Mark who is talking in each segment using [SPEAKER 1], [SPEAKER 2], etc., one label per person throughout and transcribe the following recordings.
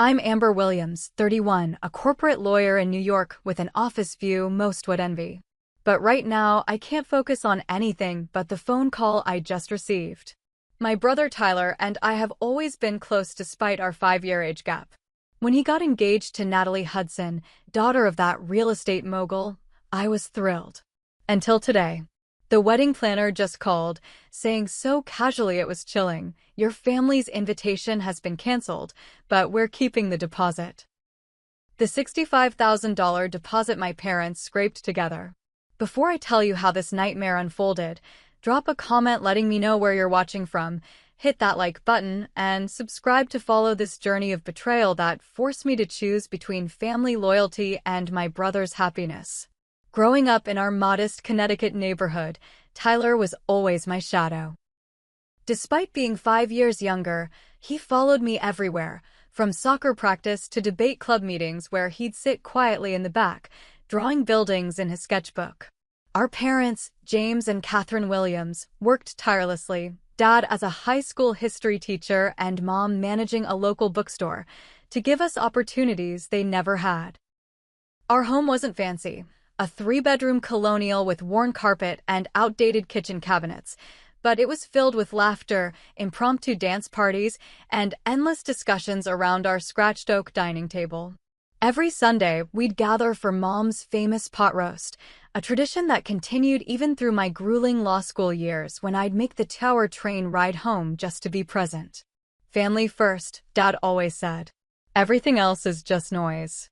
[SPEAKER 1] I'm Amber Williams, 31, a corporate lawyer in New York with an office view most would envy. But right now, I can't focus on anything but the phone call I just received. My brother Tyler and I have always been close despite our 5-year age gap. When he got engaged to Natalie Hudson, daughter of that real estate mogul, I was thrilled. Until today. The wedding planner just called, saying so casually it was chilling, "Your family's invitation has been canceled, but we're keeping the deposit." The $65,000 deposit my parents scraped together. Before I tell you how this nightmare unfolded, drop a comment letting me know where you're watching from, hit that like button, and subscribe to follow this journey of betrayal that forced me to choose between family loyalty and my brother's happiness. Growing up in our modest Connecticut neighborhood, Tyler was always my shadow. Despite being 5 years younger, he followed me everywhere, from soccer practice to debate club meetings where he'd sit quietly in the back, drawing buildings in his sketchbook. Our parents, James and Catherine Williams, worked tirelessly, Dad as a high school history teacher and Mom managing a local bookstore, to give us opportunities they never had. Our home wasn't fancy. A 3-bedroom colonial with worn carpet and outdated kitchen cabinets, but it was filled with laughter, impromptu dance parties, and endless discussions around our scratched oak dining table. Every Sunday, we'd gather for Mom's famous pot roast, a tradition that continued even through my grueling law school years when I'd make the Tower train ride home just to be present. "Family first," Dad always said. "Everything else is just noise."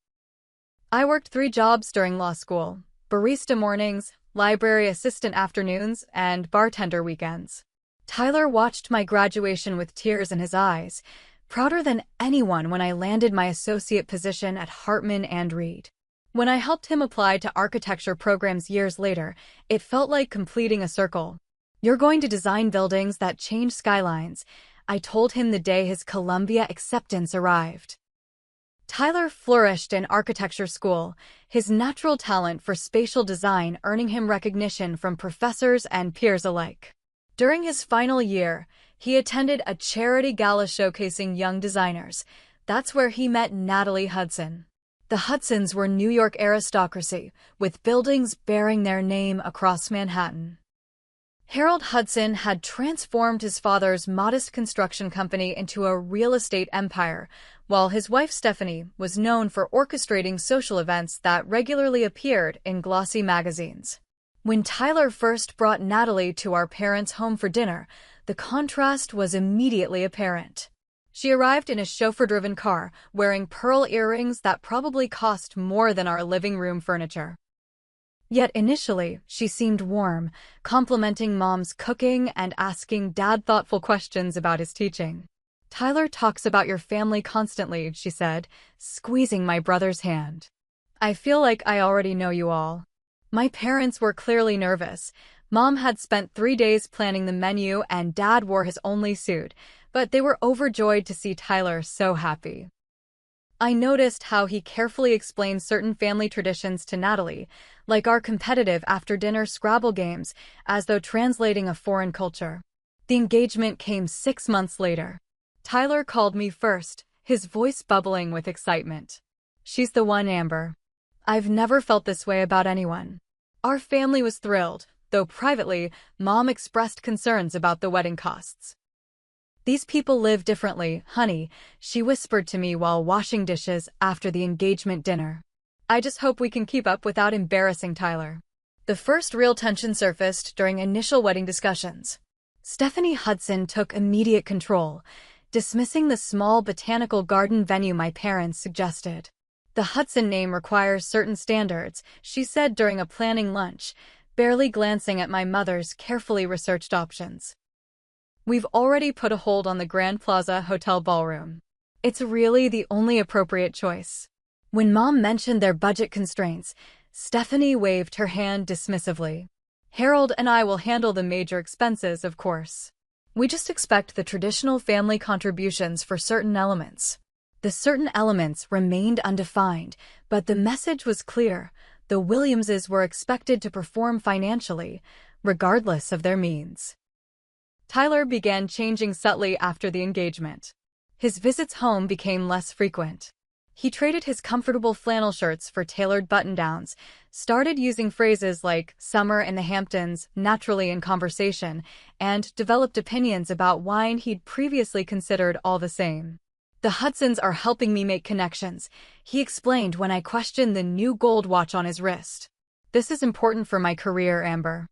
[SPEAKER 1] I worked 3 jobs during law school: barista mornings, library assistant afternoons, and bartender weekends. Tyler watched my graduation with tears in his eyes, prouder than anyone when I landed my associate position at Hartman and Reed. When I helped him apply to architecture programs years later, it felt like completing a circle. "You're going to design buildings that change skylines," I told him the day his Columbia acceptance arrived. Tyler flourished in architecture school, his natural talent for spatial design earning him recognition from professors and peers alike. During his final year, he attended a charity gala showcasing young designers. That's where he met Natalie Hudson. The Hudsons were New York aristocracy, with buildings bearing their name across Manhattan. Harold Hudson had transformed his father's modest construction company into a real estate empire, while his wife Stephanie was known for orchestrating social events that regularly appeared in glossy magazines. When Tyler first brought Natalie to our parents' home for dinner, the contrast was immediately apparent. She arrived in a chauffeur-driven car, wearing pearl earrings that probably cost more than our living room furniture. Yet initially, she seemed warm, complimenting Mom's cooking and asking Dad thoughtful questions about his teaching. "Tyler talks about your family constantly," she said, squeezing my brother's hand. "I feel like I already know you all." My parents were clearly nervous. Mom had spent 3 days planning the menu and Dad wore his only suit, but they were overjoyed to see Tyler so happy. I noticed how he carefully explained certain family traditions to Natalie, like our competitive after-dinner Scrabble games, as though translating a foreign culture. The engagement came 6 months later. Tyler called me first, his voice bubbling with excitement. "She's the one, Amber. I've never felt this way about anyone." Our family was thrilled, though privately, Mom expressed concerns about the wedding costs. "These people live differently, honey," she whispered to me while washing dishes after the engagement dinner. "I just hope we can keep up without embarrassing Tyler." The first real tension surfaced during initial wedding discussions. Stephanie Hudson took immediate control, dismissing the small botanical garden venue my parents suggested. "The Hudson name requires certain standards," she said during a planning lunch, barely glancing at my mother's carefully researched options. "We've already put a hold on the Grand Plaza Hotel ballroom. It's really the only appropriate choice." When Mom mentioned their budget constraints, Stephanie waved her hand dismissively. "Harold and I will handle the major expenses, of course. We just expect the traditional family contributions for certain elements." The certain elements remained undefined, but the message was clear. The Williamses were expected to perform financially, regardless of their means. Tyler began changing subtly after the engagement. His visits home became less frequent. He traded his comfortable flannel shirts for tailored button-downs, started using phrases like "summer in the Hamptons" naturally in conversation, and developed opinions about wine he'd previously considered all the same. "The Hudsons are helping me make connections," he explained when I questioned the new gold watch on his wrist. "This is important for my career, Amber."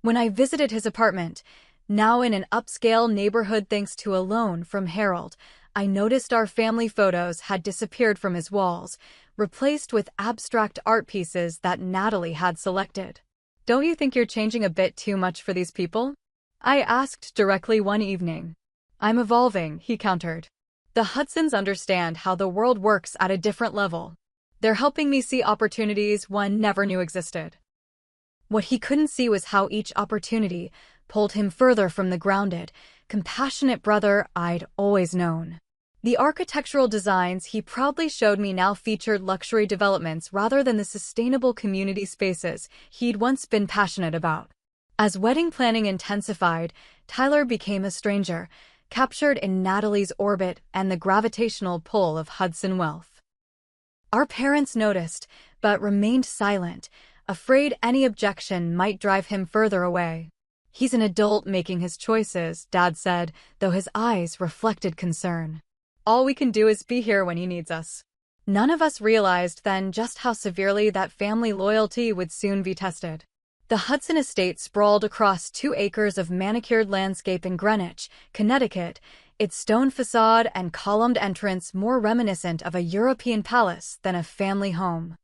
[SPEAKER 1] When I visited his apartment, now in an upscale neighborhood thanks to a loan from Harold, I noticed our family photos had disappeared from his walls, replaced with abstract art pieces that Natalie had selected. "Don't you think you're changing a bit too much for these people?" I asked directly one evening. "I'm evolving," he countered. "The Hudsons understand how the world works at a different level. They're helping me see opportunities one never knew existed." What he couldn't see was how each opportunity pulled him further from the grounded, compassionate brother I'd always known. The architectural designs he proudly showed me now featured luxury developments rather than the sustainable community spaces he'd once been passionate about. As wedding planning intensified, Tyler became a stranger, captured in Natalie's orbit and the gravitational pull of Hudson wealth. Our parents noticed, but remained silent, afraid any objection might drive him further away. "He's an adult making his choices," Dad said, though his eyes reflected concern. "All we can do is be here when he needs us." None of us realized then just how severely that family loyalty would soon be tested. The Hudson estate sprawled across 2 acres of manicured landscape in Greenwich, Connecticut, its stone facade and columned entrance more reminiscent of a European palace than a family home.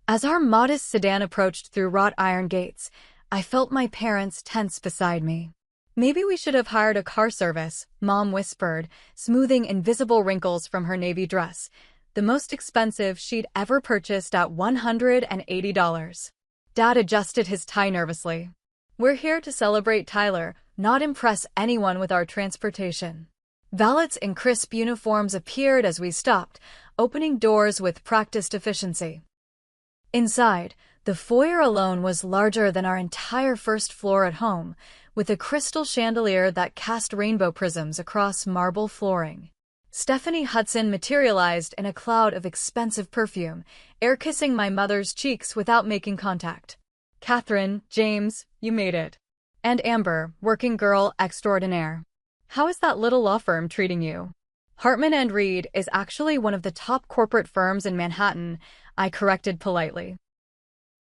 [SPEAKER 1] As our modest sedan approached through wrought iron gates, I felt my parents tense beside me. "Maybe we should have hired a car service," Mom whispered, smoothing invisible wrinkles from her navy dress, the most expensive she'd ever purchased at $180. Dad adjusted his tie nervously. "We're here to celebrate Tyler, not impress anyone with our transportation." Valets in crisp uniforms appeared as we stopped, opening doors with practiced efficiency. Inside, the foyer alone was larger than our entire first floor at home, with a crystal chandelier that cast rainbow prisms across marble flooring. Stephanie Hudson materialized in a cloud of expensive perfume, air-kissing my mother's cheeks without making contact. "Catherine, James, you made it." And Amber, working girl extraordinaire. "How is that little law firm treating you?" "Hartman and Reed is actually one of the top corporate firms in Manhattan," I corrected politely.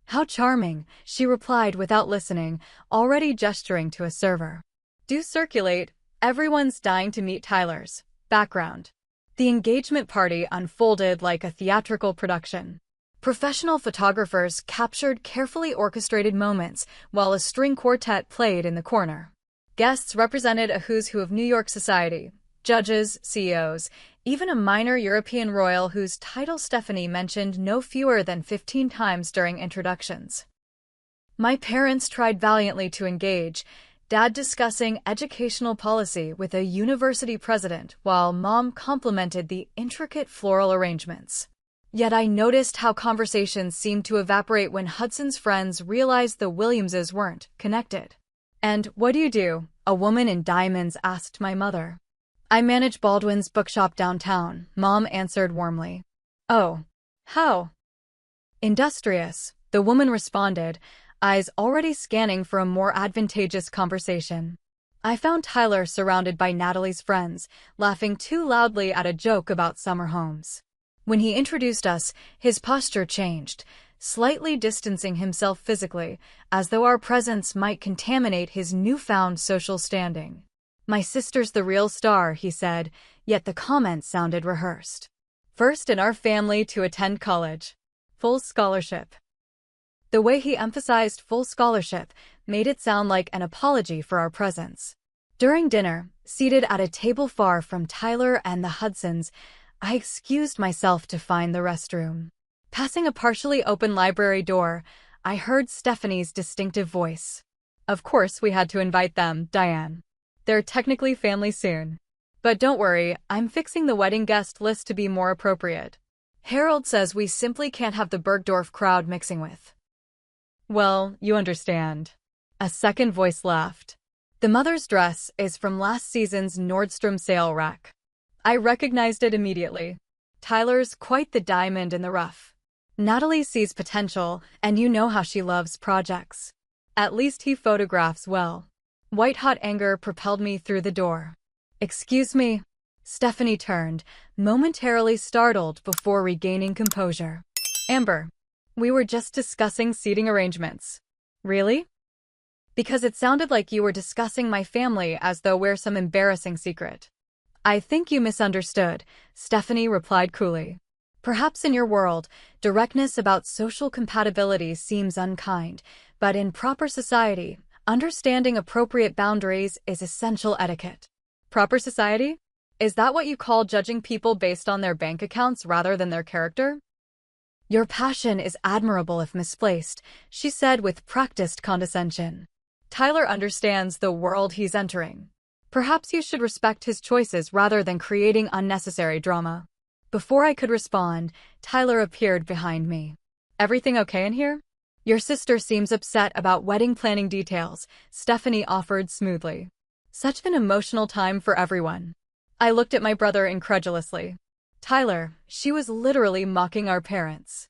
[SPEAKER 1] "How charming," she replied without listening, already gesturing to a server. "Do circulate, everyone's dying to meet Tyler's." Background. The engagement party unfolded like a theatrical production. Professional photographers captured carefully orchestrated moments while a string quartet played in the corner. Guests represented a who's who of New York society, judges, CEOs, even a minor European royal whose title Stephanie mentioned no fewer than 15 times during introductions. My parents tried valiantly to engage, Dad discussing educational policy with a university president while Mom complimented the intricate floral arrangements. Yet I noticed how conversations seemed to evaporate when Hudson's friends realized the Williamses weren't connected. "And what do you do?" a woman in diamonds asked my mother. "I manage Baldwin's bookshop downtown," Mom answered warmly. "Oh. How?" "Industrious," the woman responded, eyes already scanning for a more advantageous conversation. I found Tyler surrounded by Natalie's friends, laughing too loudly at a joke about summer homes. When he introduced us, his posture changed, slightly distancing himself physically, as though our presence might contaminate his newfound social standing. "My sister's the real star," he said, yet the comment sounded rehearsed. "First in our family to attend college. Full scholarship." The way he emphasized full scholarship made it sound like an apology for our presence. During dinner, seated at a table far from Tyler and the Hudsons, I excused myself to find the restroom. Passing a partially open library door, I heard Stephanie's distinctive voice. "Of course we had to invite them, Diane. They're technically family soon. But don't worry, I'm fixing the wedding guest list to be more appropriate. Harold says we simply can't have the Bergdorf crowd mixing with." "Well, you understand." A second voice laughed. "The mother's dress is from last season's Nordstrom sale rack." I recognized it immediately. Tyler's quite the diamond in the rough. Natalie sees potential, and you know how she loves projects. At least he photographs well. White-hot anger propelled me through the door. Excuse me. Stephanie turned, momentarily startled before regaining composure. Amber, we were just discussing seating arrangements. Really? Because it sounded like you were discussing my family as though we're some embarrassing secret. I think you misunderstood, Stephanie replied coolly. Perhaps in your world, directness about social compatibility seems unkind, but in proper society, understanding appropriate boundaries is essential etiquette. Proper society? Is that what you call judging people based on their bank accounts rather than their character? Your passion is admirable if misplaced, she said with practiced condescension. Tyler understands the world he's entering. Perhaps you should respect his choices rather than creating unnecessary drama. Before I could respond, Tyler appeared behind me. Everything okay in here? Your sister seems upset about wedding planning details, Stephanie offered smoothly. Such an emotional time for everyone. I looked at my brother incredulously. Tyler, she was literally mocking our parents.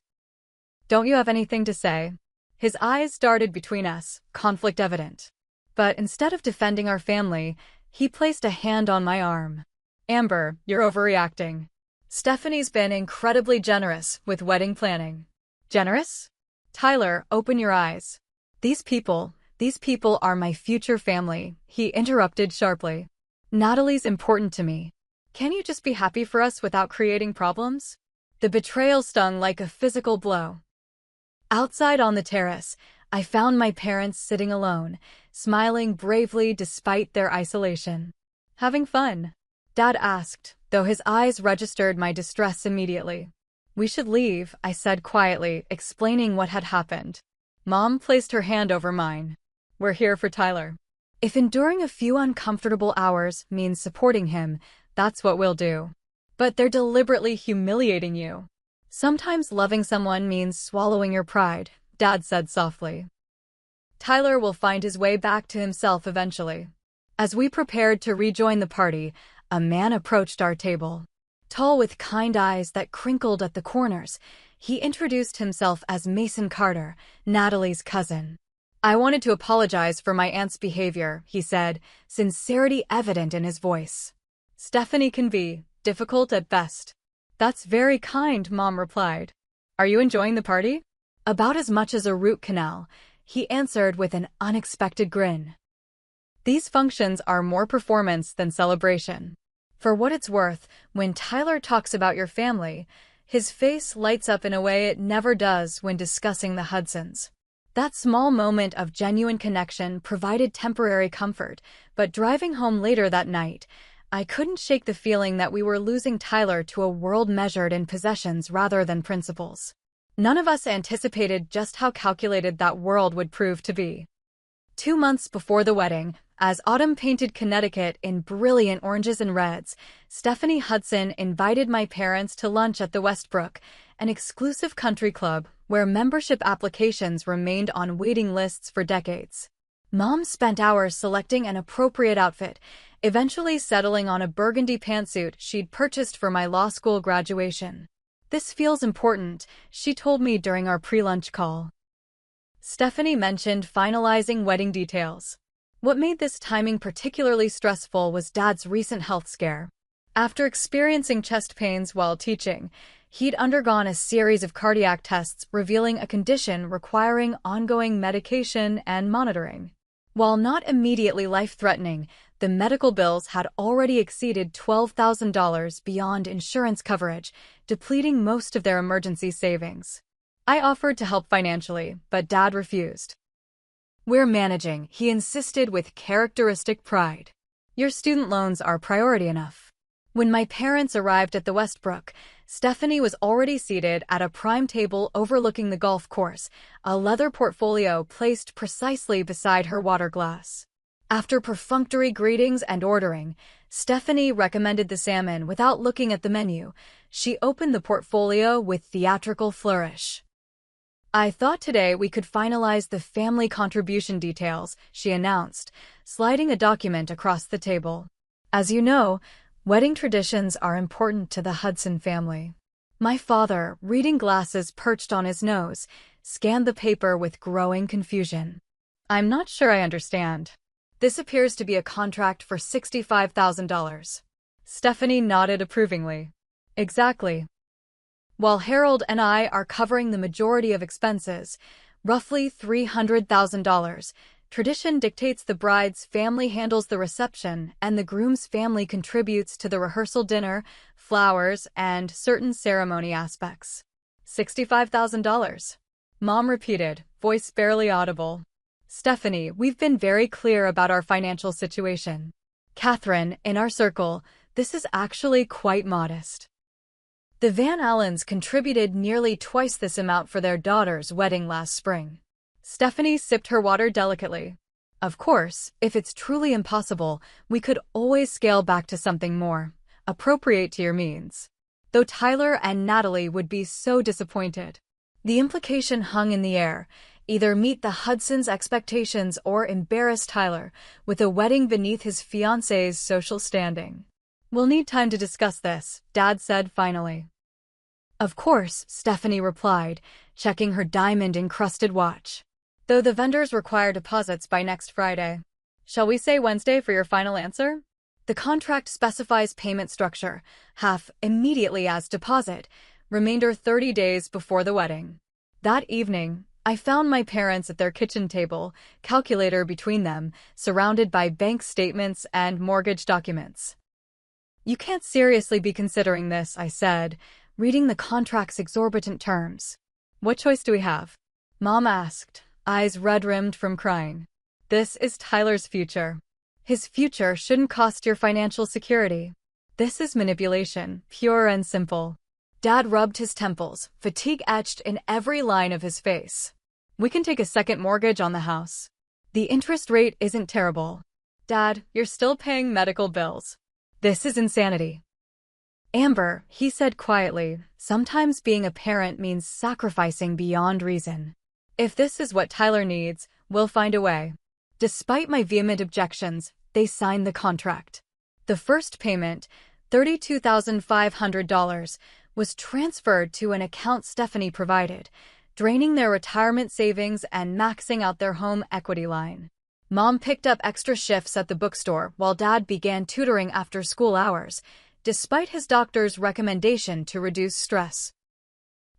[SPEAKER 1] Don't you have anything to say? His eyes darted between us, conflict evident. But instead of defending our family, he placed a hand on my arm. Amber, you're overreacting. Stephanie's been incredibly generous with wedding planning. Generous? Tyler, open your eyes. These people are my future family, he interrupted sharply. Natalie's important to me. Can you just be happy for us without creating problems? The betrayal stung like a physical blow. Outside on the terrace, I found my parents sitting alone, smiling bravely despite their isolation. Having fun? Dad asked, though his eyes registered my distress immediately. We should leave, I said quietly, explaining what had happened. Mom placed her hand over mine. We're here for Tyler. If enduring a few uncomfortable hours means supporting him, that's what we'll do. But they're deliberately humiliating you. Sometimes loving someone means swallowing your pride, Dad said softly. Tyler will find his way back to himself eventually. As we prepared to rejoin the party, a man approached our table. Tall with kind eyes that crinkled at the corners, he introduced himself as Mason Carter, Natalie's cousin. I wanted to apologize for my aunt's behavior, he said, sincerity evident in his voice. Stephanie can be difficult at best. That's very kind, Mom replied. Are you enjoying the party? About as much as a root canal, he answered with an unexpected grin. These functions are more performance than celebration. For what it's worth, when Tyler talks about your family, his face lights up in a way it never does when discussing the Hudsons. That small moment of genuine connection provided temporary comfort, but driving home later that night, I couldn't shake the feeling that we were losing Tyler to a world measured in possessions rather than principles. None of us anticipated just how calculated that world would prove to be. 2 months before the wedding, as autumn painted Connecticut in brilliant oranges and reds, Stephanie Hudson invited my parents to lunch at the Westbrook, an exclusive country club where membership applications remained on waiting lists for decades. Mom spent hours selecting an appropriate outfit, eventually settling on a burgundy pantsuit she'd purchased for my law school graduation. This feels important, she told me during our pre-lunch call. Stephanie mentioned finalizing wedding details. What made this timing particularly stressful was Dad's recent health scare. After experiencing chest pains while teaching, he'd undergone a series of cardiac tests revealing a condition requiring ongoing medication and monitoring. While not immediately life-threatening, the medical bills had already exceeded $12,000 beyond insurance coverage, depleting most of their emergency savings. I offered to help financially, but Dad refused. We're managing, he insisted with characteristic pride. Your student loans are priority enough. When my parents arrived at the Westbrook, Stephanie was already seated at a prime table overlooking the golf course, a leather portfolio placed precisely beside her water glass. After perfunctory greetings and ordering, Stephanie recommended the salmon without looking at the menu. She opened the portfolio with theatrical flourish. I thought today we could finalize the family contribution details, she announced, sliding a document across the table. As you know, Wedding traditions are important to the Hudson family. My father, reading glasses perched on his nose, scanned the paper with growing confusion. I'm not sure I understand. This appears to be a contract for $65,000. Stephanie nodded approvingly. Exactly. While Harold and I are covering the majority of expenses, roughly $300,000, tradition dictates the bride's family handles the reception and the groom's family contributes to the rehearsal dinner, flowers, and certain ceremony aspects. $65,000. Mom repeated, voice barely audible. Stephanie, we've been very clear about our financial situation. Catherine, in our circle, this is actually quite modest. The Van Allens contributed nearly twice this amount for their daughter's wedding last spring. Stephanie sipped her water delicately. Of course, if it's truly impossible, we could always scale back to something more appropriate to your means. Though Tyler and Natalie would be so disappointed. The implication hung in the air. Either meet the Hudson's expectations or embarrass Tyler with a wedding beneath his fiancée's social standing. We'll need time to discuss this, Dad said finally. Of course, Stephanie replied, checking her diamond-encrusted watch. Though the vendors require deposits by next Friday. Shall we say Wednesday for your final answer? The contract specifies payment structure, half immediately as deposit, remainder 30 days before the wedding. That evening, I found my parents at their kitchen table, calculator between them, surrounded by bank statements and mortgage documents. You can't seriously be considering this, I said, reading the contract's exorbitant terms. What choice do we have? Mom asked, eyes red-rimmed from crying. This is Tyler's future. His future shouldn't cost your financial security. This is manipulation, pure and simple. Dad rubbed his temples, fatigue etched in every line of his face. We can take a second mortgage on the house. The interest rate isn't terrible. Dad, you're still paying medical bills. This is insanity. Amber, he said quietly, sometimes being a parent means sacrificing beyond reason. If this is what Tyler needs, we'll find a way. Despite my vehement objections, they signed the contract. The first payment, $32,500, was transferred to an account Stephanie provided, draining their retirement savings and maxing out their home equity line. Mom picked up extra shifts at the bookstore while Dad began tutoring after school hours, despite his doctor's recommendation to reduce stress.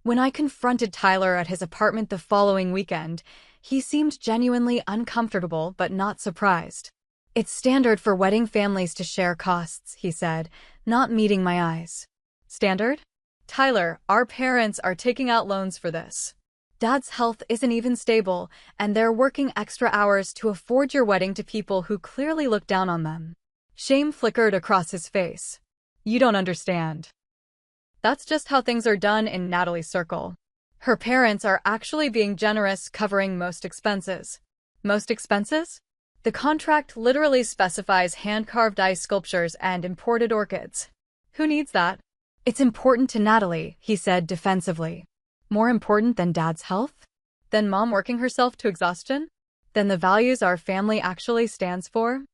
[SPEAKER 1] When I confronted Tyler at his apartment the following weekend, he seemed genuinely uncomfortable but not surprised. It's standard for wedding families to share costs, he said, not meeting my eyes. Standard? Tyler, our parents are taking out loans for this. Dad's health isn't even stable, and they're working extra hours to afford your wedding to people who clearly look down on them. Shame flickered across his face. You don't understand. That's just how things are done in Natalie's circle. Her parents are actually being generous, covering most expenses. Most expenses? The contract literally specifies hand-carved ice sculptures and imported orchids. Who needs that? It's important to Natalie, he said defensively. More important than Dad's health? Than Mom working herself to exhaustion? Than the values our family actually stands for?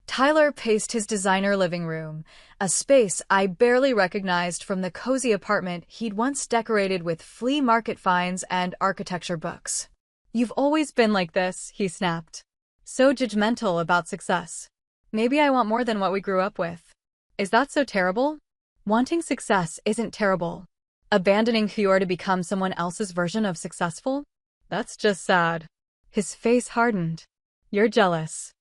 [SPEAKER 1] Tyler paced his designer living room, a space I barely recognized from the cozy apartment he'd once decorated with flea market finds and architecture books. You've always been like this, he snapped. So judgmental about success. Maybe I want more than what we grew up with. Is that so terrible? Wanting success isn't terrible. Abandoning who you are to become someone else's version of successful? That's just sad. His face hardened. You're jealous.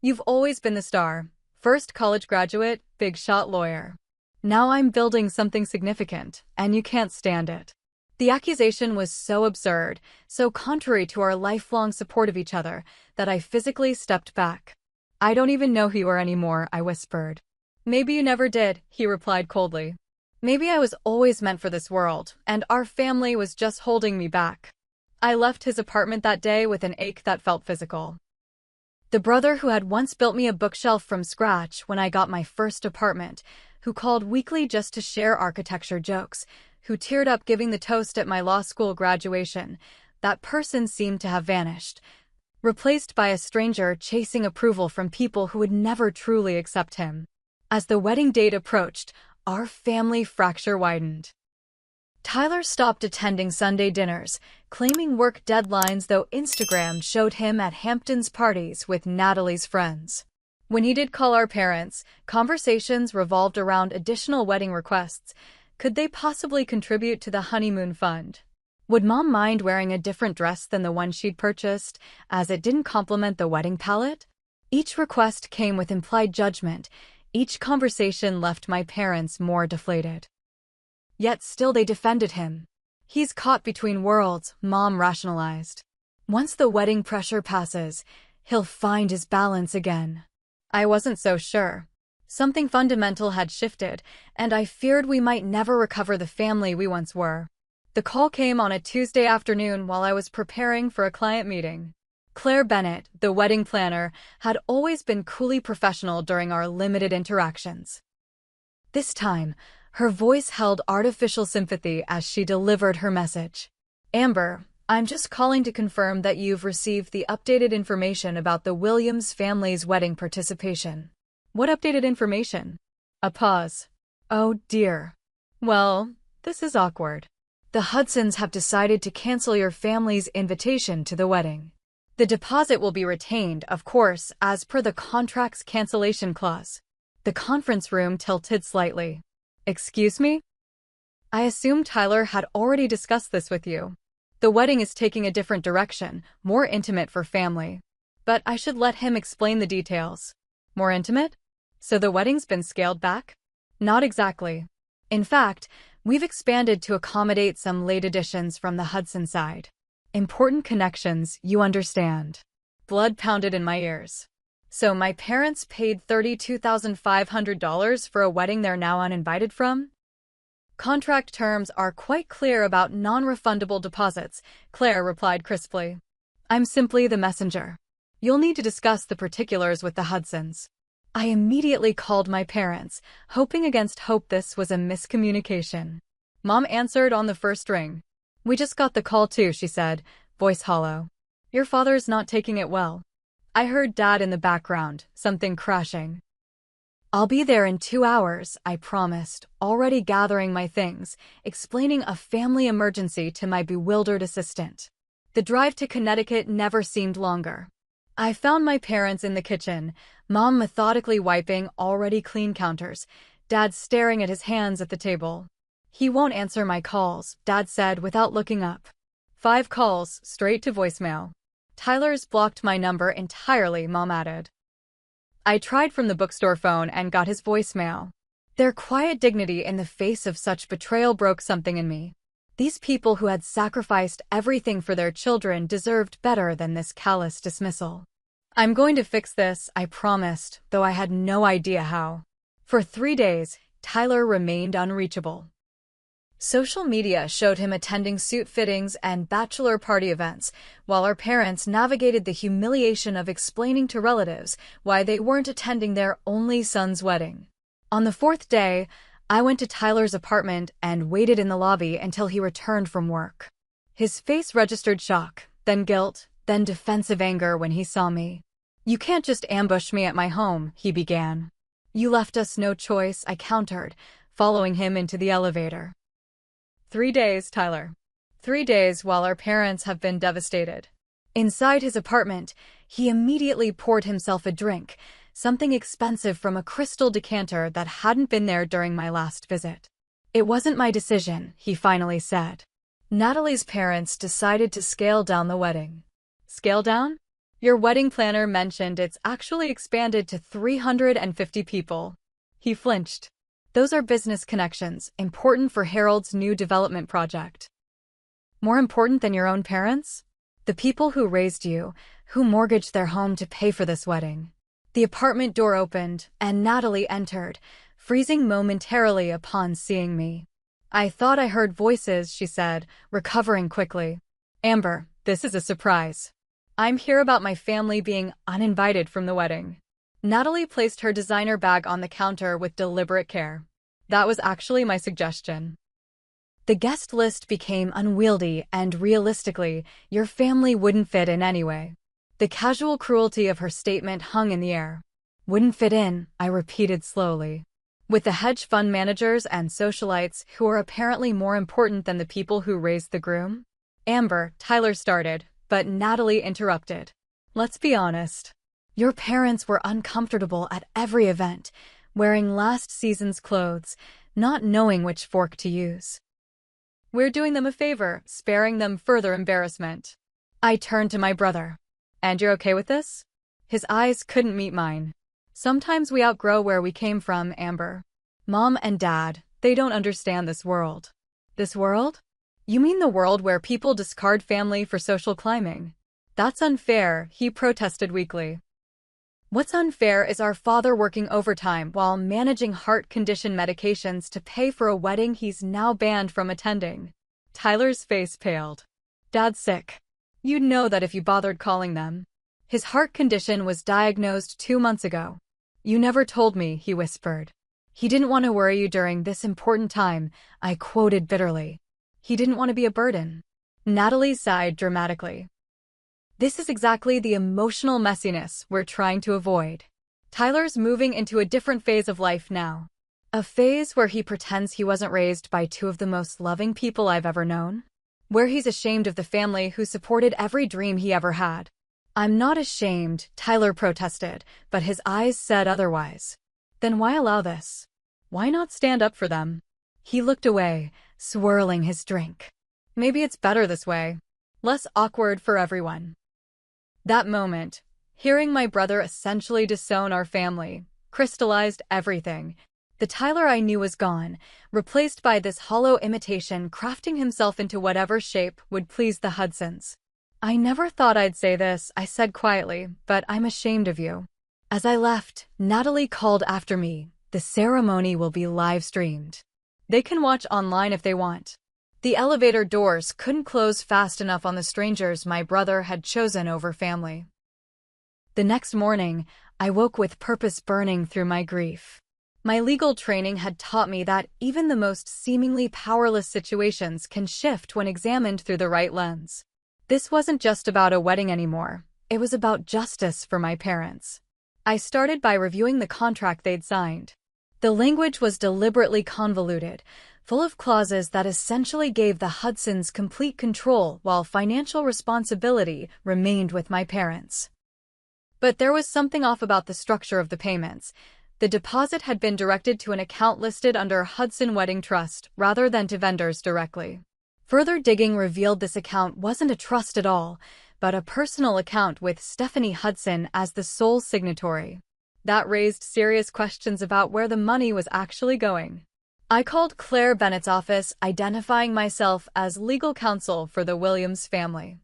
[SPEAKER 1] You've always been the star. First college graduate, big shot lawyer. Now I'm building something significant, and you can't stand it. The accusation was so absurd, so contrary to our lifelong support of each other, that I physically stepped back. I don't even know who you are anymore, I whispered. Maybe you never did, he replied coldly. Maybe I was always meant for this world, and our family was just holding me back. I left his apartment that day with an ache that felt physical. The brother who had once built me a bookshelf from scratch when I got my first apartment, who called weekly just to share architecture jokes, who teared up giving the toast at my law school graduation, that person seemed to have vanished, replaced by a stranger chasing approval from people who would never truly accept him. As the wedding date approached, our family fracture widened. Tyler stopped attending Sunday dinners, claiming work deadlines, though Instagram showed him at Hampton's parties with Natalie's friends. When he did call our parents, conversations revolved around additional wedding requests. Could they possibly contribute to the honeymoon fund? Would Mom mind wearing a different dress than the one she'd purchased, as it didn't complement the wedding palette? Each request came with implied judgment. Each conversation left my parents more deflated. Yet still they defended him. He's caught between worlds, Mom rationalized. Once the wedding pressure passes, he'll find his balance again. I wasn't so sure. Something fundamental had shifted, and I feared we might never recover the family we once were. The call came on a Tuesday afternoon while I was preparing for a client meeting. Claire Bennett, the wedding planner, had always been coolly professional during our limited interactions. This time, her voice held artificial sympathy as she delivered her message. Amber, I'm just calling to confirm that you've received the updated information about the Williams family's wedding participation. What updated information? A pause. Oh dear. Well, this is awkward. The Hudsons have decided to cancel your family's invitation to the wedding. The deposit will be retained, of course, as per the contract's cancellation clause. The conference room tilted slightly. Excuse me? I assume Tyler had already discussed this with you. The wedding is taking a different direction, more intimate for family. But I should let him explain the details. More intimate? So the wedding's been scaled back? Not exactly. In fact, we've expanded to accommodate some late additions from the Hudson side. Important connections, you understand. Blood pounded in my ears. So my parents paid $32,500 for a wedding they're now uninvited from? Contract terms are quite clear about non-refundable deposits, Claire replied crisply. I'm simply the messenger. You'll need to discuss the particulars with the Hudsons. I immediately called my parents, hoping against hope this was a miscommunication. Mom answered on the first ring. We just got the call too, she said, voice hollow. Your father's not taking it well. I heard Dad in the background, something crashing. I'll be there in 2 hours, I promised, already gathering my things, explaining a family emergency to my bewildered assistant. The drive to Connecticut never seemed longer. I found my parents in the kitchen, Mom methodically wiping already clean counters, Dad staring at his hands at the table. He won't answer my calls, Dad said without looking up. 5 calls, straight to voicemail. Tyler's blocked my number entirely, Mom added. I tried from the bookstore phone and got his voicemail. Their quiet dignity in the face of such betrayal broke something in me. These people who had sacrificed everything for their children deserved better than this callous dismissal. I'm going to fix this, I promised, though I had no idea how. For 3 days, Tyler remained unreachable. Social media showed him attending suit fittings and bachelor party events, while our parents navigated the humiliation of explaining to relatives why they weren't attending their only son's wedding. On the 4th day, I went to Tyler's apartment and waited in the lobby until he returned from work. His face registered shock, then guilt, then defensive anger when he saw me. You can't just ambush me at my home, he began. You left us no choice, I countered, following him into the elevator. 3 days, Tyler. 3 days while our parents have been devastated. Inside his apartment, he immediately poured himself a drink, something expensive from a crystal decanter that hadn't been there during my last visit. It wasn't my decision, he finally said. Natalie's parents decided to scale down the wedding. Scale down? Your wedding planner mentioned it's actually expanded to 350 people. He flinched. Those are business connections, important for Harold's new development project. More important than your own parents? The people who raised you, who mortgaged their home to pay for this wedding. The apartment door opened, and Natalie entered, freezing momentarily upon seeing me. I thought I heard voices, she said, recovering quickly. Amber, this is a surprise. I'm here about my family being uninvited from the wedding. Natalie placed her designer bag on the counter with deliberate care. That was actually my suggestion. The guest list became unwieldy, and realistically, your family wouldn't fit in anyway. The casual cruelty of her statement hung in the air. Wouldn't fit in, I repeated slowly. With the hedge fund managers and socialites who are apparently more important than the people who raised the groom? Amber, Tyler started, but Natalie interrupted. Let's be honest. Your parents were uncomfortable at every event, wearing last season's clothes, not knowing which fork to use. We're doing them a favor, sparing them further embarrassment. I turned to my brother. And you're okay with this? His eyes couldn't meet mine. Sometimes we outgrow where we came from, Amber. Mom and Dad, they don't understand this world. This world? You mean the world where people discard family for social climbing? That's unfair, he protested weakly. What's unfair is our father working overtime while managing heart condition medications to pay for a wedding he's now banned from attending. Tyler's face paled. Dad's sick. You'd know that if you bothered calling them. His heart condition was diagnosed 2 months ago. You never told me, he whispered. He didn't want to worry you during this important time, I quoted bitterly. He didn't want to be a burden. Natalie sighed dramatically. This is exactly the emotional messiness we're trying to avoid. Tyler's moving into a different phase of life now. A phase where he pretends he wasn't raised by two of the most loving people I've ever known. Where he's ashamed of the family who supported every dream he ever had. I'm not ashamed, Tyler protested, but his eyes said otherwise. Then why allow this? Why not stand up for them? He looked away, swirling his drink. Maybe it's better this way. Less awkward for everyone. That moment, hearing my brother essentially disown our family, crystallized everything. The Tyler I knew was gone, replaced by this hollow imitation crafting himself into whatever shape would please the Hudsons. I never thought I'd say this, I said quietly, but I'm ashamed of you. As I left, Natalie called after me. The ceremony will be live-streamed. They can watch online if they want. The elevator doors couldn't close fast enough on the strangers my brother had chosen over family. The next morning, I woke with purpose burning through my grief. My legal training had taught me that even the most seemingly powerless situations can shift when examined through the right lens. This wasn't just about a wedding anymore. It was about justice for my parents. I started by reviewing the contract they'd signed. The language was deliberately convoluted, full of clauses that essentially gave the Hudsons complete control while financial responsibility remained with my parents. But there was something off about the structure of the payments. The deposit had been directed to an account listed under Hudson Wedding Trust rather than to vendors directly. Further digging revealed this account wasn't a trust at all, but a personal account with Stephanie Hudson as the sole signatory. That raised serious questions about where the money was actually going. I called Claire Bennett's office, identifying myself as legal counsel for the Williams family.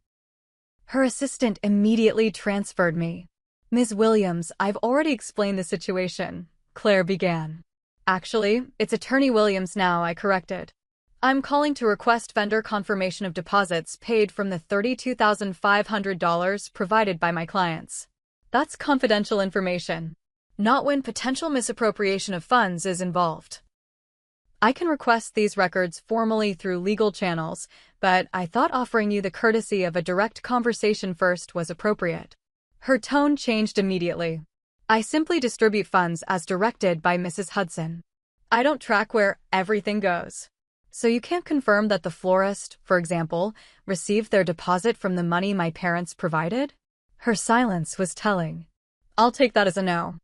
[SPEAKER 1] Her assistant immediately transferred me. Ms. Williams, I've already explained the situation, Claire began. Actually, it's Attorney Williams now, I corrected. I'm calling to request vendor confirmation of deposits paid from the $32,500 provided by my clients. That's confidential information. Not when potential misappropriation of funds is involved. I can request these records formally through legal channels, but I thought offering you the courtesy of a direct conversation first was appropriate. Her tone changed immediately. I simply distribute funds as directed by Mrs. Hudson. I don't track where everything goes. So you can't confirm that the florist, for example, received their deposit from the money my parents provided? Her silence was telling. I'll take that as a no.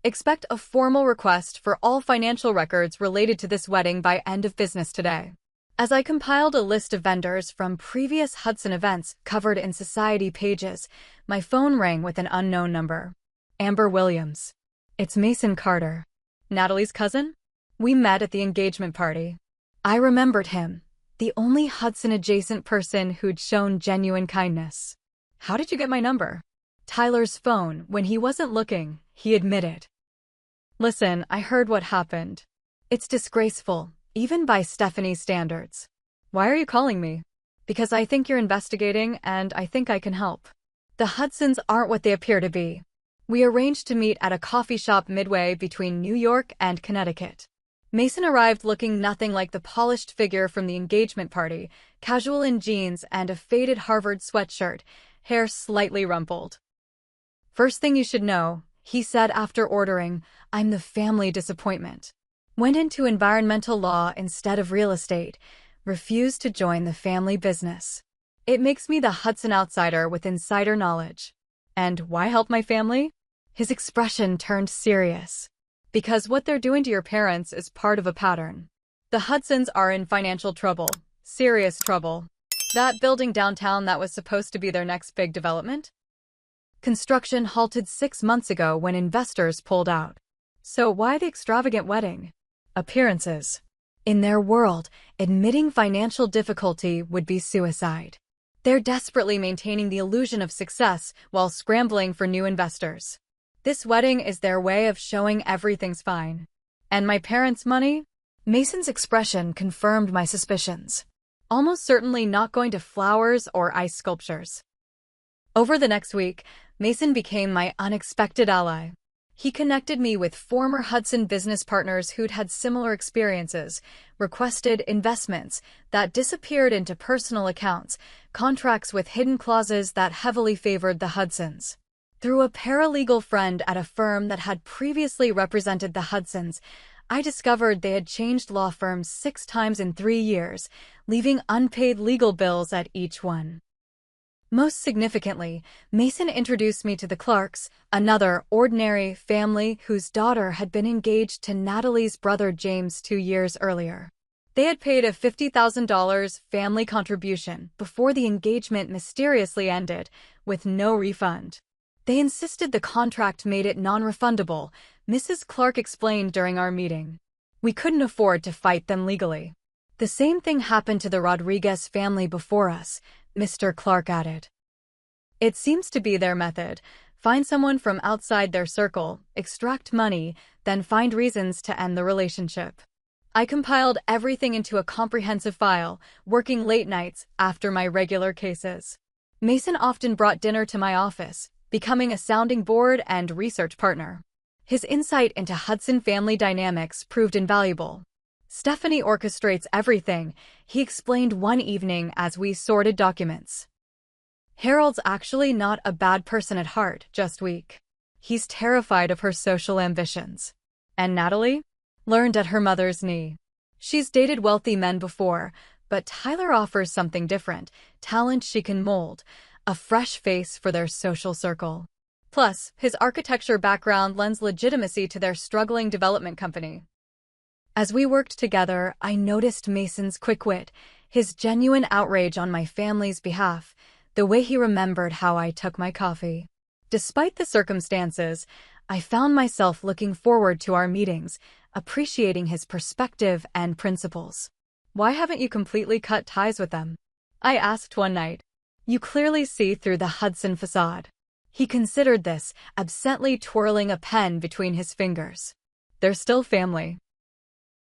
[SPEAKER 1] Expect a formal request for all financial records related to this wedding by end of business today. As I compiled a list of vendors from previous Hudson events covered in society pages, my phone rang with an unknown number. Amber Williams. It's Mason Carter. Natalie's cousin? We met at the engagement party. I remembered him, the only Hudson-adjacent person who'd shown genuine kindness. How did you get my number? Tyler's phone, when he wasn't looking, he admitted. Listen, I heard what happened. It's disgraceful, even by Stephanie's standards. Why are you calling me? Because I think you're investigating and I think I can help. The Hudsons aren't what they appear to be. We arranged to meet at a coffee shop midway between New York and Connecticut. Mason arrived looking nothing like the polished figure from the engagement party, casual in jeans and a faded Harvard sweatshirt, hair slightly rumpled. First thing you should know, he said after ordering, "I'm the family disappointment." Went into environmental law instead of real estate, refused to join the family business. It makes me the Hudson outsider with insider knowledge. And why help my family? His expression turned serious. Because what they're doing to your parents is part of a pattern. The Hudsons are in financial trouble. Serious trouble. That building downtown that was supposed to be their next big development? Construction halted 6 months ago when investors pulled out. So why the extravagant wedding? Appearances. In their world, admitting financial difficulty would be suicide. They're desperately maintaining the illusion of success while scrambling for new investors. This wedding is their way of showing everything's fine. And my parents' money? Mason's expression confirmed my suspicions. Almost certainly not going to flowers or ice sculptures. Over the next week, Mason became my unexpected ally. He connected me with former Hudson business partners who'd had similar experiences, requested investments that disappeared into personal accounts, contracts with hidden clauses that heavily favored the Hudsons. Through a paralegal friend at a firm that had previously represented the Hudsons, I discovered they had changed law firms 6 times in 3 years, leaving unpaid legal bills at each one. Most significantly, Mason introduced me to the Clarks, another ordinary family whose daughter had been engaged to Natalie's brother James 2 years earlier. They had paid a $50,000 family contribution before the engagement mysteriously ended, with no refund. They insisted the contract made it non-refundable, Mrs. Clark explained during our meeting. We couldn't afford to fight them legally. The same thing happened to the Rodriguez family before us, Mr. Clark added. It seems to be their method. Find someone from outside their circle, extract money, then find reasons to end the relationship. I compiled everything into a comprehensive file, working late nights after my regular cases. Mason often brought dinner to my office, becoming a sounding board and research partner. His insight into Hudson family dynamics proved invaluable. Stephanie orchestrates everything, he explained one evening as we sorted documents. Harold's actually not a bad person at heart, just weak. He's terrified of her social ambitions. And Natalie? Learned at her mother's knee. She's dated wealthy men before, but Tyler offers something different, talent she can mold, a fresh face for their social circle. Plus, his architecture background lends legitimacy to their struggling development company. As we worked together, I noticed Mason's quick wit, his genuine outrage on my family's behalf, the way he remembered how I took my coffee. Despite the circumstances, I found myself looking forward to our meetings, appreciating his perspective and principles. "Why haven't you completely cut ties with them?" I asked one night. "You clearly see through the Hudson facade." He considered this, absently twirling a pen between his fingers. "They're still family.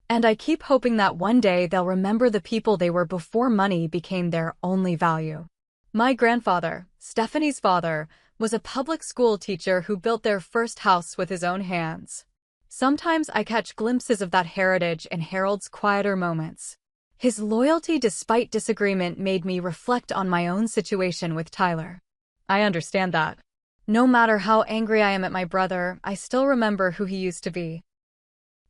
[SPEAKER 1] And I keep hoping that one day they'll remember the people they were before money became their only value." My grandfather, Stephanie's father, was a public school teacher who built their first house with his own hands. Sometimes I catch glimpses of that heritage in Harold's quieter moments. His loyalty despite disagreement made me reflect on my own situation with Tyler. I understand that. No matter how angry I am at my brother, I still remember who he used to be.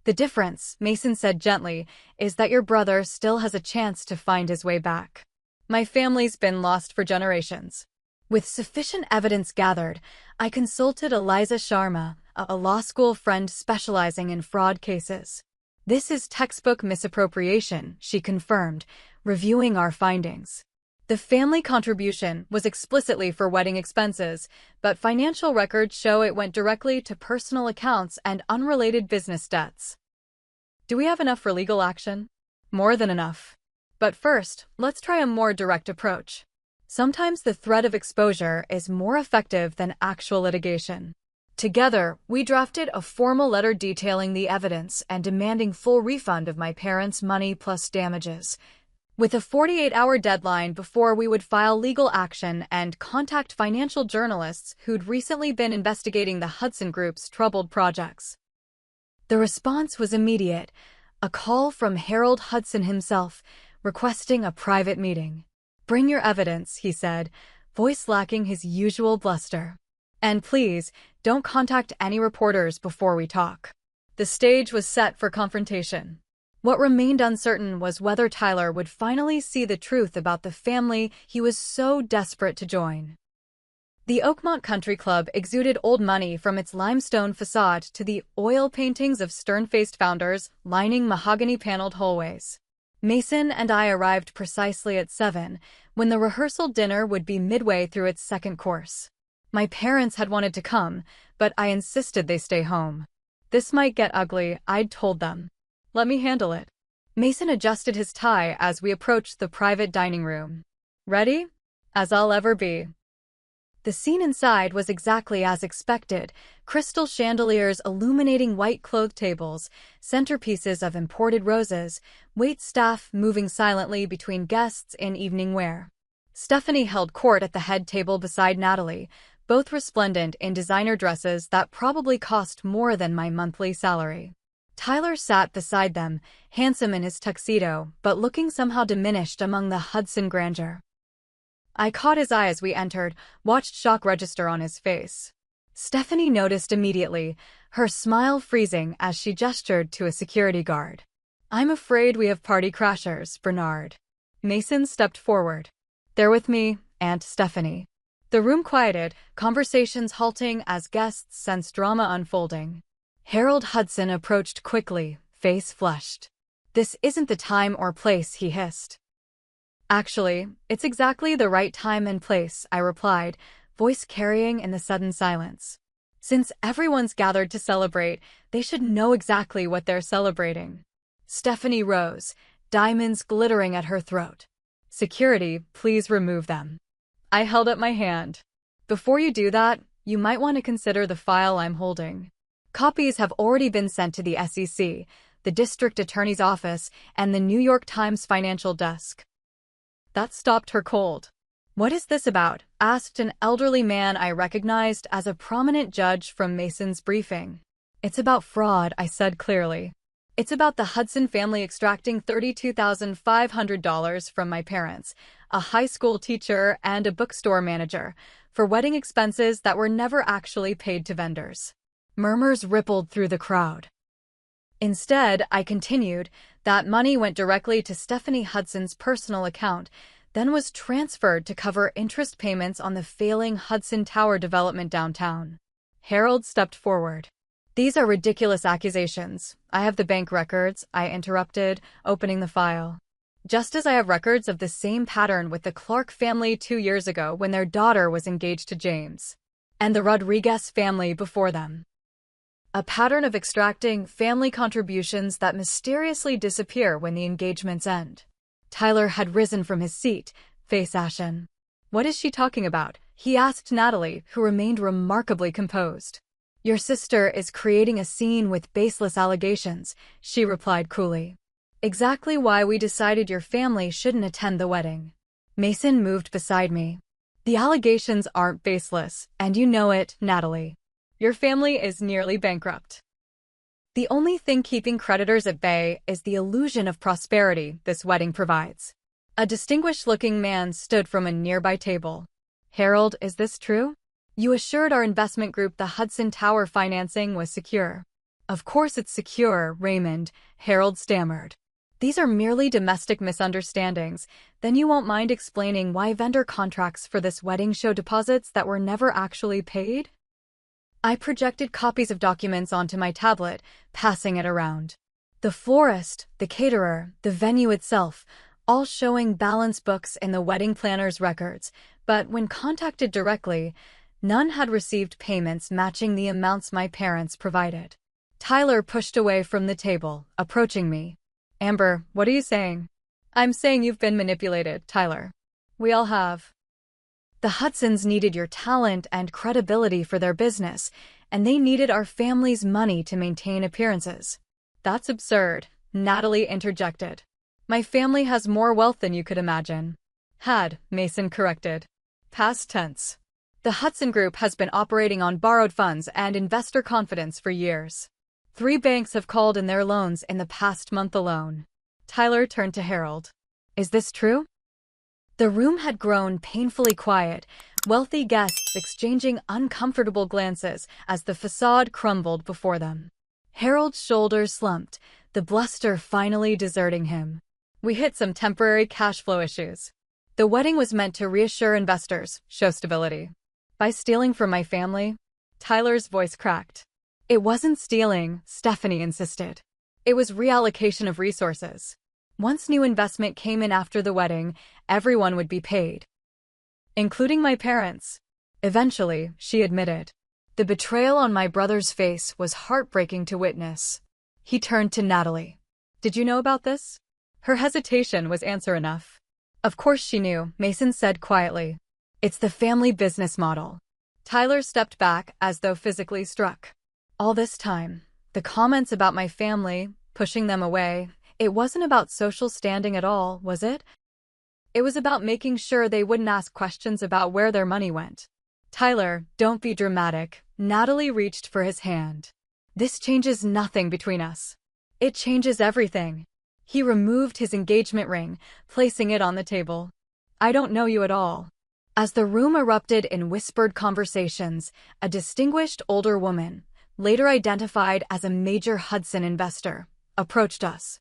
[SPEAKER 1] The difference, Mason said gently, is that your brother still has a chance to find his way back. My family's been lost for generations. With sufficient evidence gathered, I consulted Eliza Sharma, a law school friend specializing in fraud cases. "This is textbook misappropriation," she confirmed, reviewing our findings. The family contribution was explicitly for wedding expenses, but financial records show it went directly to personal accounts and unrelated business debts. Do we have enough for legal action? More than enough. But first, let's try a more direct approach. Sometimes the threat of exposure is more effective than actual litigation. Together, we drafted a formal letter detailing the evidence and demanding full refund of my parents' money plus damages, with a 48-hour deadline before we would file legal action and contact financial journalists who'd recently been investigating the Hudson Group's troubled projects. The response was immediate, a call from Harold Hudson himself, requesting a private meeting. "Bring your evidence," he said, voice lacking his usual bluster. And please, don't contact any reporters before we talk. The stage was set for confrontation. What remained uncertain was whether Tyler would finally see the truth about the family he was so desperate to join. The Oakmont Country Club exuded old money from its limestone facade to the oil paintings of stern-faced founders lining mahogany-paneled hallways. Mason and I arrived precisely at 7, when the rehearsal dinner would be midway through its second course. My parents had wanted to come, but I insisted they stay home. This might get ugly, I'd told them. Let me handle it. Mason adjusted his tie as we approached the private dining room. Ready? As I'll ever be. The scene inside was exactly as expected, crystal chandeliers illuminating white-clothed tables, centerpieces of imported roses, waitstaff moving silently between guests in evening wear. Stephanie held court at the head table beside Natalie, both resplendent in designer dresses that probably cost more than my monthly salary. Tyler sat beside them, handsome in his tuxedo, but looking somehow diminished among the Hudson grandeur. I caught his eye as we entered, watched shock register on his face. Stephanie noticed immediately, her smile freezing as she gestured to a security guard. I'm afraid we have party crashers, Bernard. Mason stepped forward. They're with me, Aunt Stephanie. The room quieted, conversations halting as guests sensed drama unfolding. Harold Hudson approached quickly, face flushed. This isn't the time or place, he hissed. Actually, it's exactly the right time and place, I replied, voice carrying in the sudden silence. Since everyone's gathered to celebrate, they should know exactly what they're celebrating. Stephanie rose, diamonds glittering at her throat. Security, please remove them. I held up my hand. Before you do that, you might want to consider the file I'm holding. Copies have already been sent to the SEC, the District Attorney's Office, and the New York Times financial desk. That stopped her cold. What is this about? Asked an elderly man I recognized as a prominent judge from Mason's briefing. It's about fraud, I said clearly. It's about the Hudson family extracting $32,500 from my parents, a high school teacher and a bookstore manager, for wedding expenses that were never actually paid to vendors. Murmurs rippled through the crowd. Instead, I continued, that money went directly to Stephanie Hudson's personal account, then was transferred to cover interest payments on the failing Hudson Tower development downtown. Harold stepped forward. These are ridiculous accusations. I have the bank records, I interrupted, opening the file. Just as I have records of the same pattern with the Clark family 2 years ago when their daughter was engaged to James. And the Rodriguez family before them. A pattern of extracting family contributions that mysteriously disappear when the engagements end. Tyler had risen from his seat, face ashen. What is she talking about? He asked Natalie, who remained remarkably composed. Your sister is creating a scene with baseless allegations, she replied coolly. Exactly why we decided your family shouldn't attend the wedding. Mason moved beside me. The allegations aren't baseless, and you know it, Natalie. Your family is nearly bankrupt. The only thing keeping creditors at bay is the illusion of prosperity this wedding provides. A distinguished-looking man stood from a nearby table. Harold, is this true? You assured our investment group the Hudson Tower financing was secure. Of course it's secure, Raymond, Harold stammered. These are merely domestic misunderstandings. Then you won't mind explaining why vendor contracts for this wedding show deposits that were never actually paid? I projected copies of documents onto my tablet, passing it around. The florist, the caterer, the venue itself, all showing balance books in the wedding planner's records, but when contacted directly, none had received payments matching the amounts my parents provided. Tyler pushed away from the table, approaching me. Amber, what are you saying? I'm saying you've been manipulated, Tyler. We all have. The Hudsons needed your talent and credibility for their business, and they needed our family's money to maintain appearances. That's absurd, Natalie interjected. My family has more wealth than you could imagine. Had, Mason corrected. Past tense. The Hudson Group has been operating on borrowed funds and investor confidence for years. 3 banks have called in their loans in the past month alone. Tyler turned to Harold. Is this true? The room had grown painfully quiet, wealthy guests exchanging uncomfortable glances as the facade crumbled before them. Harold's shoulders slumped, the bluster finally deserting him. We hit some temporary cash flow issues. The wedding was meant to reassure investors, show stability. By stealing from my family, Tyler's voice cracked. It wasn't stealing, Stephanie insisted. It was reallocation of resources. Once new investment came in after the wedding, everyone would be paid, including my parents. Eventually, she admitted. The betrayal on my brother's face was heartbreaking to witness. He turned to Natalie. Did you know about this? Her hesitation was answer enough. Of course she knew, Mason said quietly. It's the family business model. Tyler stepped back as though physically struck. All this time, the comments about my family, pushing them away, it wasn't about social standing at all, was it? It was about making sure they wouldn't ask questions about where their money went. Tyler, don't be dramatic. Natalie reached for his hand. This changes nothing between us. It changes everything. He removed his engagement ring, placing it on the table. I don't know you at all. As the room erupted in whispered conversations, a distinguished older woman, later identified as a major Hudson investor, approached us.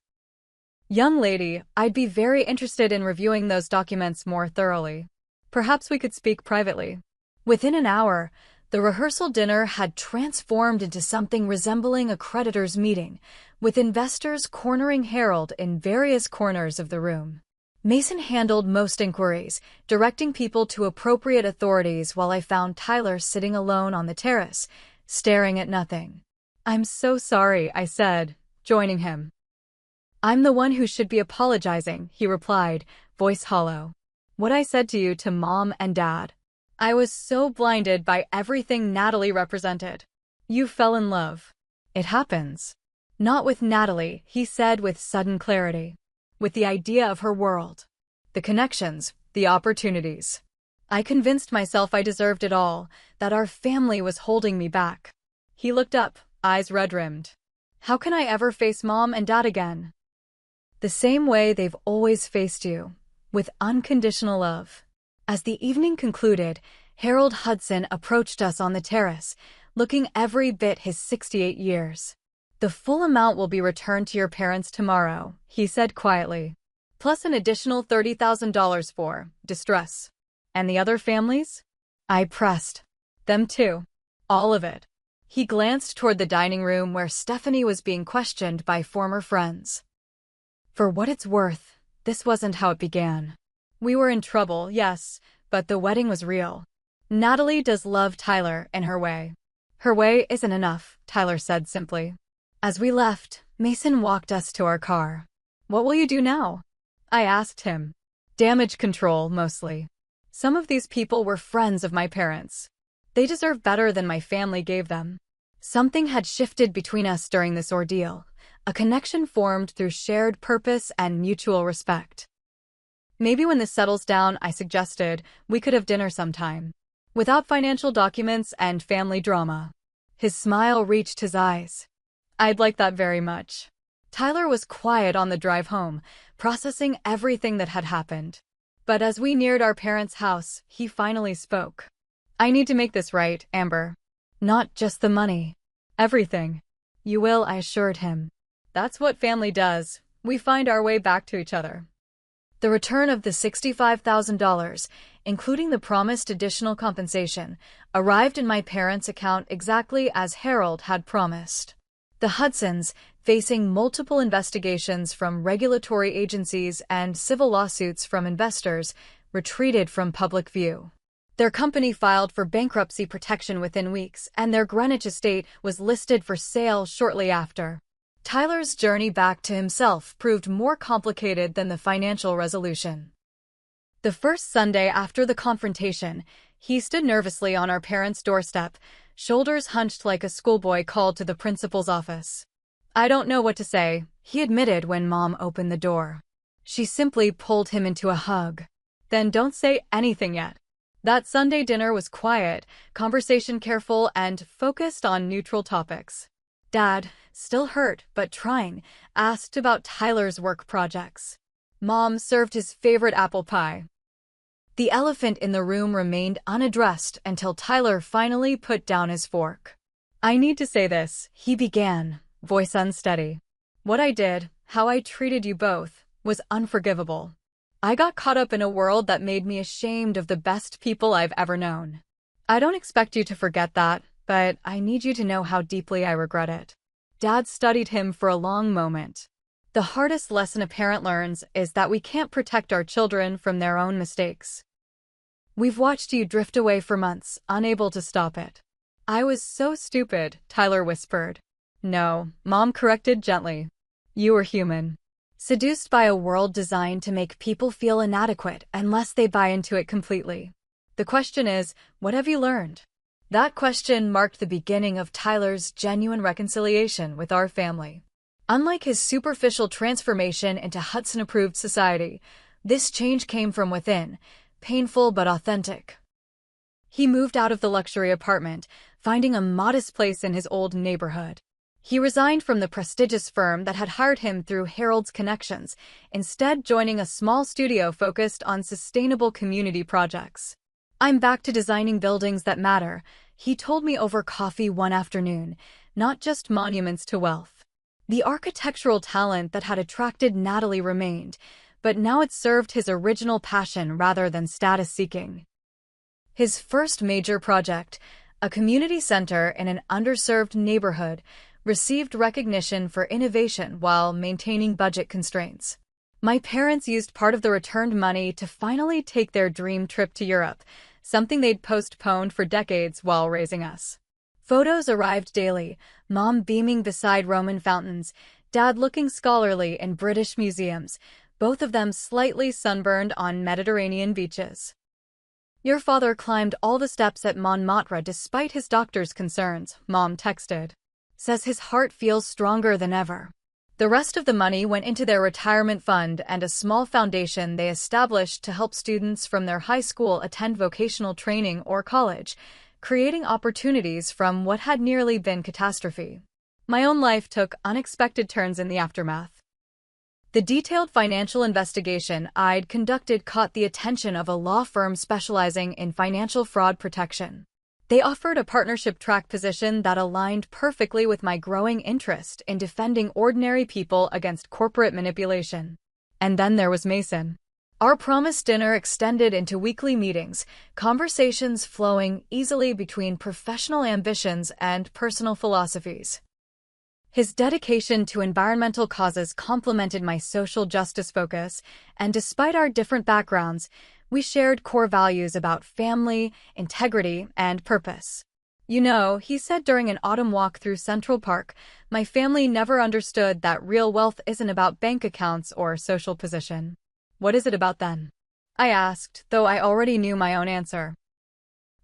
[SPEAKER 1] Young lady, I'd be very interested in reviewing those documents more thoroughly. Perhaps we could speak privately. Within an hour, the rehearsal dinner had transformed into something resembling a creditors' meeting, with investors cornering Harold in various corners of the room. Mason handled most inquiries, directing people to appropriate authorities while I found Tyler sitting alone on the terrace, staring at nothing. I'm so sorry, I said, joining him. I'm the one who should be apologizing, he replied, voice hollow. What I said to you to Mom and Dad. I was so blinded by everything Natalie represented. You fell in love. It happens. Not with Natalie, he said with sudden clarity. With the idea of her world. The connections, the opportunities. I convinced myself I deserved it all, that our family was holding me back. He looked up, eyes red-rimmed. How can I ever face Mom and Dad again? The same way they've always faced you, with unconditional love. As the evening concluded, Harold Hudson approached us on the terrace, looking every bit his 68 years. The full amount will be returned to your parents tomorrow, he said quietly. Plus an additional $30,000 for distress. And the other families? I pressed. Them too. All of it. He glanced toward the dining room where Stephanie was being questioned by former friends. For what it's worth, this wasn't how it began. We were in trouble, yes, but the wedding was real. Natalie does love Tyler in her way. Her way isn't enough, Tyler said simply. As we left, Mason walked us to our car. What will you do now? I asked him. Damage control, mostly. Some of these people were friends of my parents. They deserve better than my family gave them. Something had shifted between us during this ordeal, a connection formed through shared purpose and mutual respect. Maybe when this settles down, I suggested, we could have dinner sometime. Without financial documents and family drama. His smile reached his eyes. I'd like that very much. Tyler was quiet on the drive home, processing everything that had happened. But as we neared our parents' house, he finally spoke. I need to make this right, Amber. Not just the money. Everything. You will, I assured him. That's what family does. We find our way back to each other. The return of the $65,000, including the promised additional compensation, arrived in my parents' account exactly as Harold had promised. The Hudsons, facing multiple investigations from regulatory agencies and civil lawsuits from investors, retreated from public view. Their company filed for bankruptcy protection within weeks, and their Greenwich estate was listed for sale shortly after. Tyler's journey back to himself proved more complicated than the financial resolution. The first Sunday after the confrontation, he stood nervously on our parents' doorstep, shoulders hunched like a schoolboy called to the principal's office. I don't know what to say, he admitted when Mom opened the door. She simply pulled him into a hug. Then don't say anything yet. That Sunday dinner was quiet, conversation careful, and focused on neutral topics. Dad, still hurt but trying, asked about Tyler's work projects. Mom served his favorite apple pie. The elephant in the room remained unaddressed until Tyler finally put down his fork. "I need to say this," he began, voice unsteady. "What I did, how I treated you both, was unforgivable. I got caught up in a world that made me ashamed of the best people I've ever known. I don't expect you to forget that, but I need you to know how deeply I regret it." Dad studied him for a long moment. The hardest lesson a parent learns is that we can't protect our children from their own mistakes. "We've watched you drift away for months, unable to stop it." "I was so stupid," Tyler whispered. "No," Mom corrected gently. "You were human. Seduced by a world designed to make people feel inadequate unless they buy into it completely. The question is, what have you learned?" That question marked the beginning of Tyler's genuine reconciliation with our family. Unlike his superficial transformation into Hudson-approved society, this change came from within, painful but authentic. He moved out of the luxury apartment, finding a modest place in his old neighborhood. He resigned from the prestigious firm that had hired him through Harold's connections, instead joining a small studio focused on sustainable community projects. "I'm back to designing buildings that matter," he told me over coffee one afternoon, "not just monuments to wealth." The architectural talent that had attracted Natalie remained, but now it served his original passion rather than status-seeking. His first major project, a community center in an underserved neighborhood, received recognition for innovation while maintaining budget constraints. My parents used part of the returned money to finally take their dream trip to Europe, something they'd postponed for decades while raising us. Photos arrived daily, Mom beaming beside Roman fountains, Dad looking scholarly in British museums, both of them slightly sunburned on Mediterranean beaches. "Your father climbed all the steps at Montmartre despite his doctor's concerns," Mom texted. "Says his heart feels stronger than ever." The rest of the money went into their retirement fund and a small foundation they established to help students from their high school attend vocational training or college, creating opportunities from what had nearly been catastrophe. My own life took unexpected turns in the aftermath. The detailed financial investigation I'd conducted caught the attention of a law firm specializing in financial fraud protection. They offered a partnership track position that aligned perfectly with my growing interest in defending ordinary people against corporate manipulation. And then there was Mason. Our promised dinner extended into weekly meetings, conversations flowing easily between professional ambitions and personal philosophies. His dedication to environmental causes complemented my social justice focus, and despite our different backgrounds, we shared core values about family, integrity, and purpose. "You know," he said during an autumn walk through Central Park, "my family never understood that real wealth isn't about bank accounts or social position." "What is it about then?" I asked, though I already knew my own answer.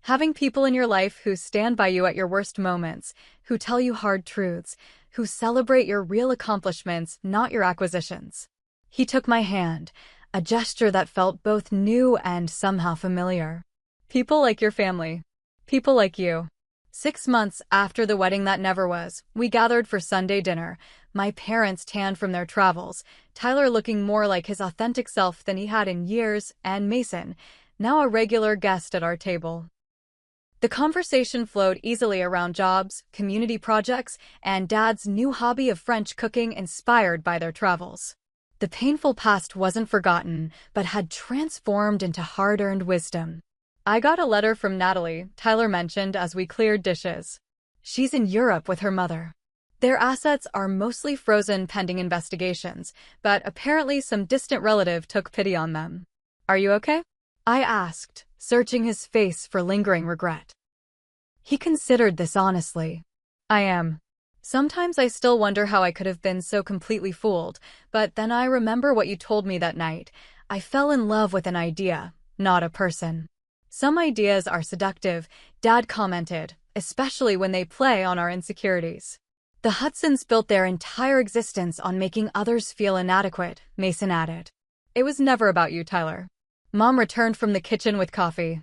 [SPEAKER 1] "Having people in your life who stand by you at your worst moments, who tell you hard truths, who celebrate your real accomplishments, not your acquisitions." He took my hand, a gesture that felt both new and somehow familiar. "People like your family. People like you." 6 months after the wedding that never was, we gathered for Sunday dinner, my parents tanned from their travels, Tyler looking more like his authentic self than he had in years, and Mason, now a regular guest at our table. The conversation flowed easily around jobs, community projects, and Dad's new hobby of French cooking inspired by their travels. The painful past wasn't forgotten, but had transformed into hard-earned wisdom. "I got a letter from Natalie," Tyler mentioned as we cleared dishes. "She's in Europe with her mother. Their assets are mostly frozen pending investigations, but apparently some distant relative took pity on them." "Are you okay?" I asked, searching his face for lingering regret. He considered this honestly. "I am. Sometimes I still wonder how I could have been so completely fooled, but then I remember what you told me that night. I fell in love with an idea, not a person." "Some ideas are seductive," Dad commented, "especially when they play on our insecurities." "The Hudsons built their entire existence on making others feel inadequate," Mason added. "It was never about you, Tyler." Mom returned from the kitchen with coffee.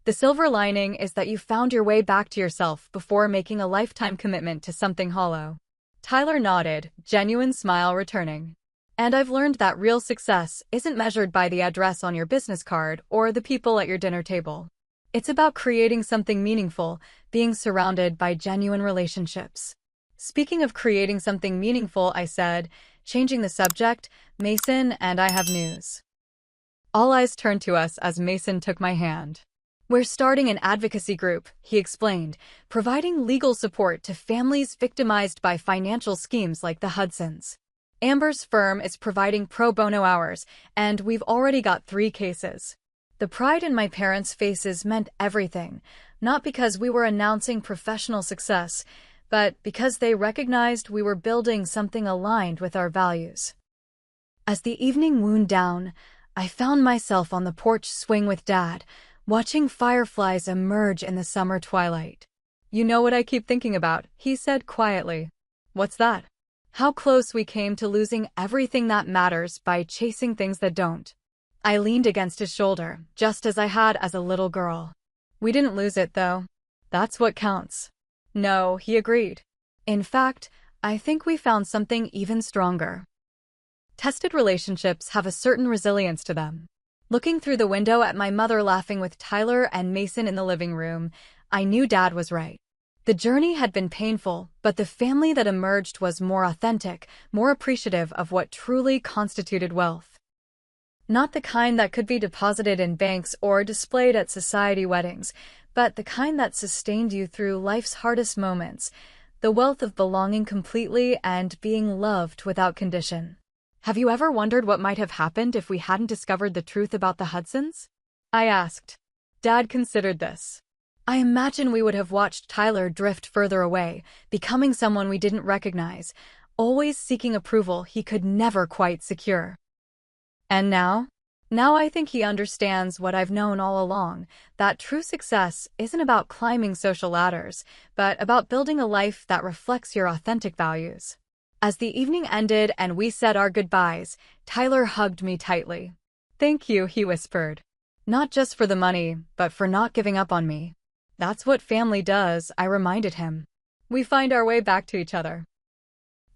[SPEAKER 1] "The silver lining is that you found your way back to yourself before making a lifetime commitment to something hollow." Tyler nodded, genuine smile returning. And I've learned that real success isn't measured by the address on your business card or the people at your dinner table. It's about creating something meaningful, being surrounded by genuine relationships. Speaking of creating something meaningful, I said, changing the subject, Mason and I have news. All eyes turned to us as Mason took my hand. We're starting an advocacy group, he explained, providing legal support to families victimized by financial schemes like the Hudsons. Amber's firm is providing pro bono hours, and we've already got 3 cases. The pride in my parents' faces meant everything, not because we were announcing professional success, but because they recognized we were building something aligned with our values. As the evening wound down, I found myself on the porch swing with Dad, watching fireflies emerge in the summer twilight. "You know what I keep thinking about," he said quietly. "What's that?" "How close we came to losing everything that matters by chasing things that don't." I leaned against his shoulder, just as I had as a little girl. "We didn't lose it, though. That's what counts." "No," he agreed. "In fact, I think we found something even stronger." Tested relationships have a certain resilience to them. Looking through the window at my mother laughing with Tyler and Mason in the living room, I knew Dad was right. The journey had been painful, but the family that emerged was more authentic, more appreciative of what truly constituted wealth. Not the kind that could be deposited in banks or displayed at society weddings, but the kind that sustained you through life's hardest moments, the wealth of belonging completely and being loved without condition. "Have you ever wondered what might have happened if we hadn't discovered the truth about the Hudsons?" I asked. Dad considered this. "I imagine we would have watched Tyler drift further away, becoming someone we didn't recognize, always seeking approval he could never quite secure. And now? Now I think he understands what I've known all along, that true success isn't about climbing social ladders, but about building a life that reflects your authentic values." As the evening ended and we said our goodbyes, Tyler hugged me tightly. "Thank you," he whispered. "Not just for the money, but for not giving up on me." "That's what family does," I reminded him. "We find our way back to each other."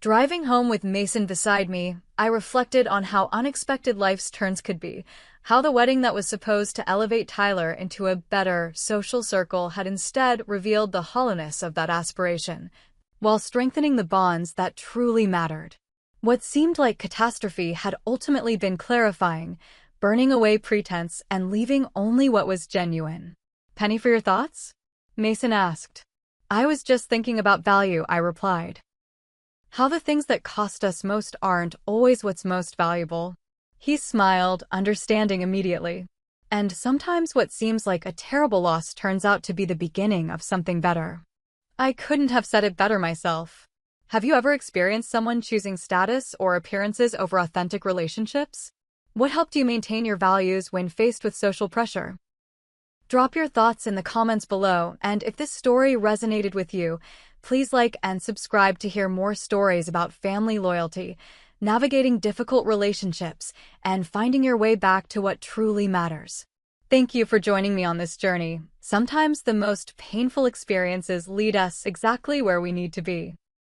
[SPEAKER 1] Driving home with Mason beside me, I reflected on how unexpected life's turns could be, how the wedding that was supposed to elevate Tyler into a better social circle had instead revealed the hollowness of that aspiration, while strengthening the bonds that truly mattered. What seemed like catastrophe had ultimately been clarifying, burning away pretense and leaving only what was genuine. "Penny for your thoughts?" Mason asked. "I was just thinking about value," I replied. "How the things that cost us most aren't always what's most valuable." He smiled, understanding immediately. "And sometimes what seems like a terrible loss turns out to be the beginning of something better." I couldn't have said it better myself. Have you ever experienced someone choosing status or appearances over authentic relationships? What helped you maintain your values when faced with social pressure? Drop your thoughts in the comments below, and if this story resonated with you, please like and subscribe to hear more stories about family loyalty, navigating difficult relationships, and finding your way back to what truly matters. Thank you for joining me on this journey. Sometimes the most painful experiences lead us exactly where we need to be.